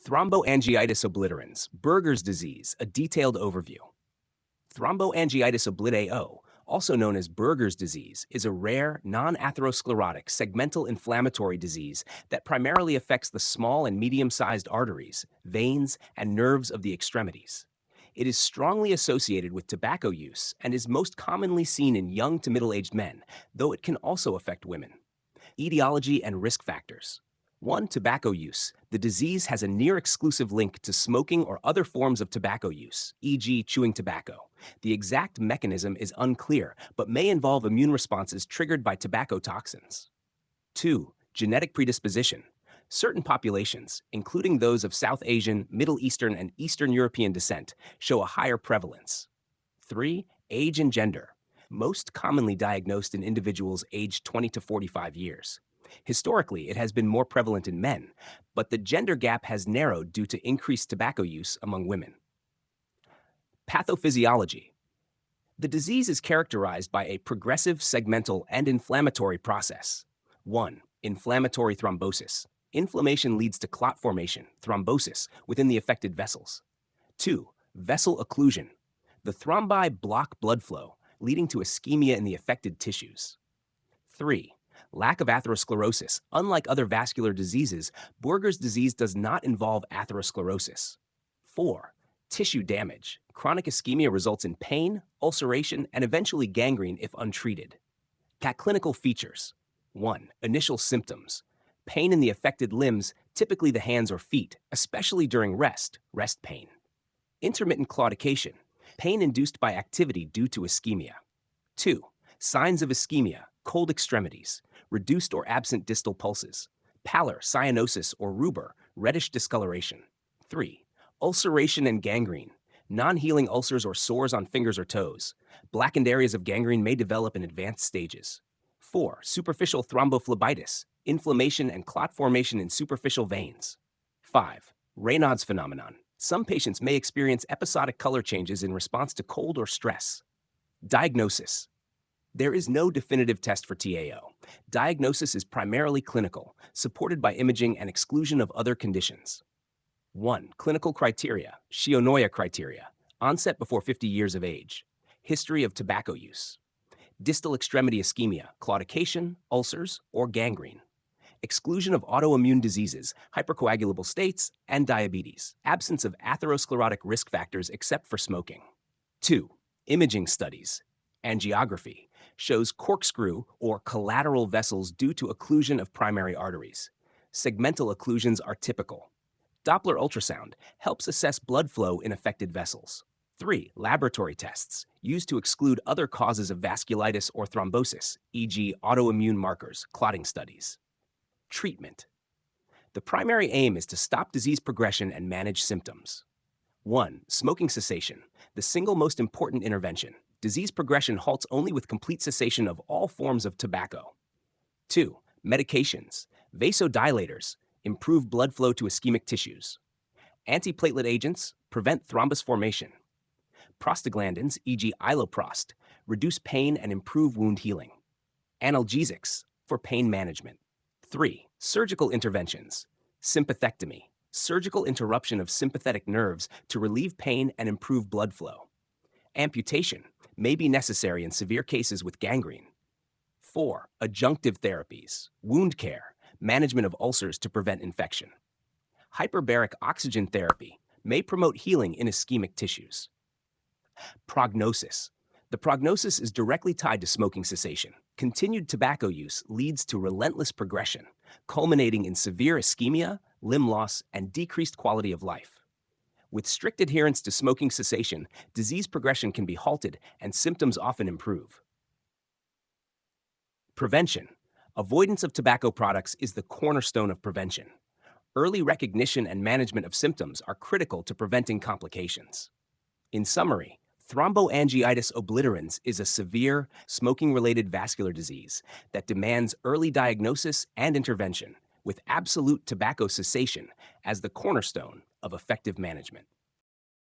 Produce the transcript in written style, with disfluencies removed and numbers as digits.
Thromboangiitis obliterans, Buerger's disease, a detailed overview. Thromboangiitis obliterans, also known as Buerger's disease, is a rare, non-atherosclerotic, segmental inflammatory disease that primarily affects the small and medium-sized arteries, veins, and nerves of the extremities. It is strongly associated with tobacco use and is most commonly seen in young to middle-aged men, though it can also affect women. Etiology and risk factors. 1. Tobacco use. The disease has a near-exclusive link to smoking or other forms of tobacco use, e.g. chewing tobacco. The exact mechanism is unclear, but may involve immune responses triggered by tobacco toxins. 2. Genetic predisposition. Certain populations, including those of South Asian, Middle Eastern, and Eastern European descent, show a higher prevalence. 3. Age and gender. Most commonly diagnosed in individuals aged 20 to 45 years. Historically, it has been more prevalent in men, but the gender gap has narrowed due to increased tobacco use among women. Pathophysiology. The disease is characterized by a progressive, segmental, and inflammatory process. 1. Inflammatory thrombosis. Inflammation leads to clot formation, thrombosis, within the affected vessels. 2. Vessel occlusion. The thrombi block blood flow, leading to ischemia in the affected tissues. 3. Lack of atherosclerosis. Unlike other vascular diseases, Buerger's disease does not involve atherosclerosis. 4. Tissue damage. Chronic ischemia results in pain, ulceration, and eventually gangrene if untreated. Clinical features. 1. Initial symptoms. Pain in the affected limbs, typically the hands or feet, especially during rest pain. Intermittent claudication. Pain induced by activity due to ischemia. 2. Signs of ischemia. Cold extremities, reduced or absent distal pulses, pallor, cyanosis, or rubor, reddish discoloration. 3. Ulceration and gangrene, non-healing ulcers or sores on fingers or toes. Blackened areas of gangrene may develop in advanced stages. 4. Superficial thrombophlebitis, inflammation and clot formation in superficial veins. 5. Raynaud's phenomenon. Some patients may experience episodic color changes in response to cold or stress. Diagnosis. There is no definitive test for TAO. Diagnosis is primarily clinical, supported by imaging and exclusion of other conditions. 1. Clinical criteria, Shionoya criteria, onset before 50 years of age, history of tobacco use, distal extremity ischemia, claudication, ulcers, or gangrene, exclusion of autoimmune diseases, hypercoagulable states, and diabetes, absence of atherosclerotic risk factors except for smoking. 2. Imaging studies, angiography, shows corkscrew or collateral vessels due to occlusion of primary arteries. Segmental occlusions are typical. Doppler ultrasound helps assess blood flow in affected vessels. 3. Laboratory tests, used to exclude other causes of vasculitis or thrombosis, e.g. autoimmune markers, clotting studies. Treatment. The primary aim is to stop disease progression and manage symptoms. 1. Smoking cessation, the single most important intervention. Disease progression halts only with complete cessation of all forms of tobacco. 2. Medications, vasodilators, improve blood flow to ischemic tissues. Antiplatelet agents prevent thrombus formation. Prostaglandins, e.g. iloprost, reduce pain and improve wound healing. Analgesics for pain management. 3. Surgical interventions, sympathectomy, surgical interruption of sympathetic nerves to relieve pain and improve blood flow. Amputation may be necessary in severe cases with gangrene. 4. Adjunctive therapies, wound care, management of ulcers to prevent infection. Hyperbaric oxygen therapy may promote healing in ischemic tissues. Prognosis. The prognosis is directly tied to smoking cessation. Continued tobacco use leads to relentless progression, culminating in severe ischemia, limb loss, and decreased quality of life. With strict adherence to smoking cessation, disease progression can be halted and symptoms often improve. Prevention. Avoidance of tobacco products is the cornerstone of prevention. Early recognition and management of symptoms are critical to preventing complications. In summary, Thromboangiitis obliterans is a severe, smoking-related vascular disease that demands early diagnosis and intervention, with absolute tobacco cessation as the cornerstone of effective management.